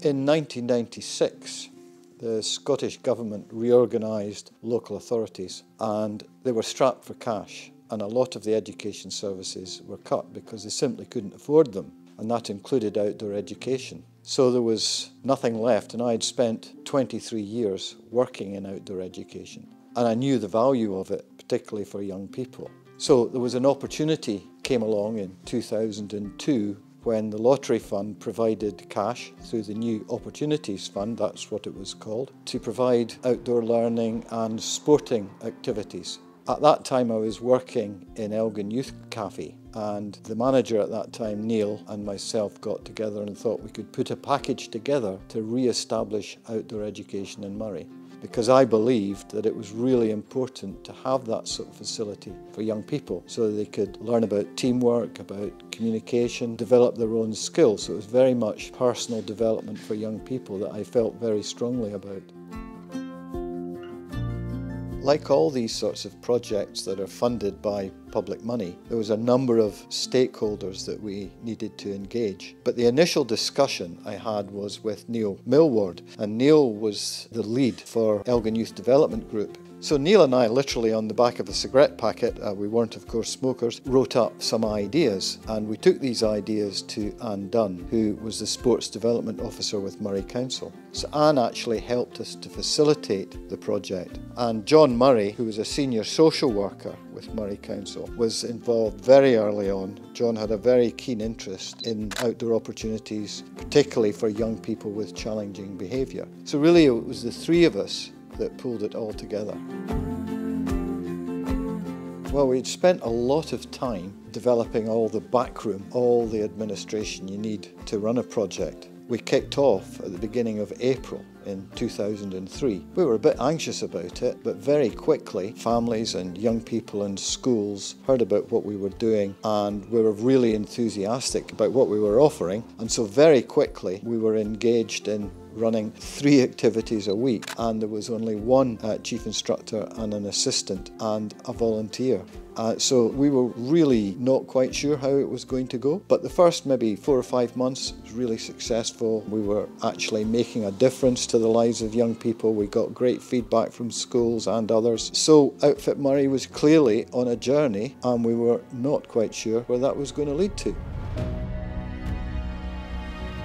In 1996, the Scottish Government reorganised local authorities and they were strapped for cash, and a lot of the education services were cut because they simply couldn't afford them, and that included outdoor education. So there was nothing left, and I had spent 23 years working in outdoor education, and I knew the value of it, particularly for young people. So there was an opportunity came along in 2002 when the Lottery Fund provided cash through the New Opportunities Fund, that's what it was called, to provide outdoor learning and sporting activities. At that time I was working in Elgin Youth Cafe, and the manager at that time, Neil, and myself got together and thought we could put a package together to re-establish outdoor education in Moray, because I believed that it was really important to have that sort of facility for young people so that they could learn about teamwork, about communication, develop their own skills. So it was very much personal development for young people that I felt very strongly about. Like all these sorts of projects that are funded by public money, there was a number of stakeholders that we needed to engage. But the initial discussion I had was with Neil Millward, and Neil was the lead for Elgin Youth Development Group. So Neil and I, literally on the back of a cigarette packet, we weren't of course smokers, wrote up some ideas, and we took these ideas to Anne Dunn, who was the Sports Development Officer with Moray Council. So Anne actually helped us to facilitate the project, and John Murray, who was a senior social worker with Moray Council, was involved very early on. John had a very keen interest in outdoor opportunities, particularly for young people with challenging behaviour. So really it was the three of us that pulled it all together. Well, we'd spent a lot of time developing all the backroom, all the administration you need to run a project. We kicked off at the beginning of April in 2003. We were a bit anxious about it, but very quickly families and young people and schools heard about what we were doing, and we were really enthusiastic about what we were offering. And so very quickly we were engaged in running 3 activities a week, and there was only one chief instructor and an assistant and a volunteer. So we were really not quite sure how it was going to go, but the first maybe 4 or 5 months was really successful. We were actually making a difference to the lives of young people. We got great feedback from schools and others. So Outfit Moray was clearly on a journey, and we were not quite sure where that was going to lead to.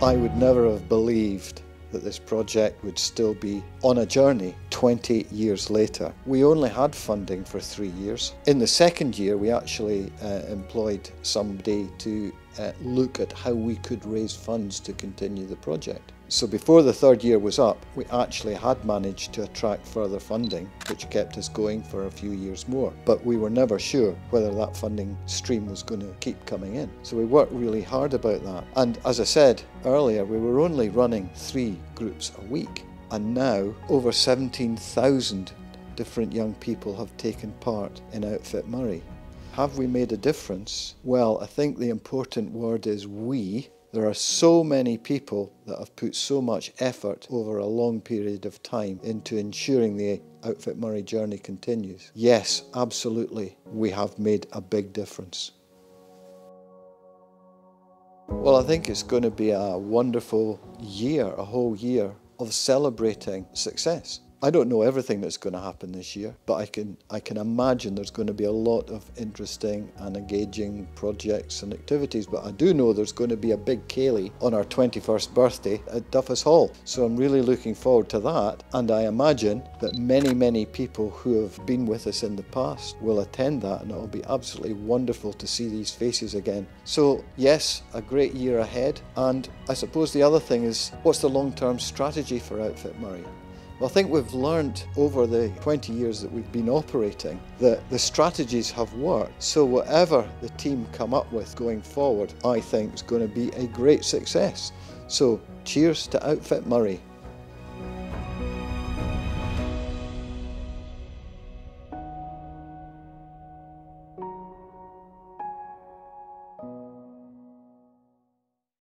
I would never have believed that this project would still be on a journey 20 years later. We only had funding for 3 years. In the second year, we actually employed somebody to look at how we could raise funds to continue the project. So before the third year was up, we actually had managed to attract further funding, which kept us going for a few years more. But we were never sure whether that funding stream was going to keep coming in. So we worked really hard about that. And as I said earlier, we were only running 3 groups a week. And now over 17,000 different young people have taken part in Outfit Moray. Have we made a difference? Well, I think the important word is we. There are so many people that have put so much effort over a long period of time into ensuring the Outfit Moray journey continues. Yes, absolutely, we have made a big difference. Well, I think it's going to be a wonderful year, a whole year of celebrating success. I don't know everything that's going to happen this year, but I can imagine there's going to be a lot of interesting and engaging projects and activities. But I do know there's going to be a big ceilidh on our 21st birthday at Duffus Hall. So I'm really looking forward to that. And I imagine that many people who have been with us in the past will attend that, and it'll be absolutely wonderful to see these faces again. So yes, a great year ahead. And I suppose the other thing is, what's the long-term strategy for Outfit Moray? Well, I think we've learned over the 20 years that we've been operating that the strategies have worked. So whatever the team come up with going forward, I think is going to be a great success. So cheers to Outfit Moray.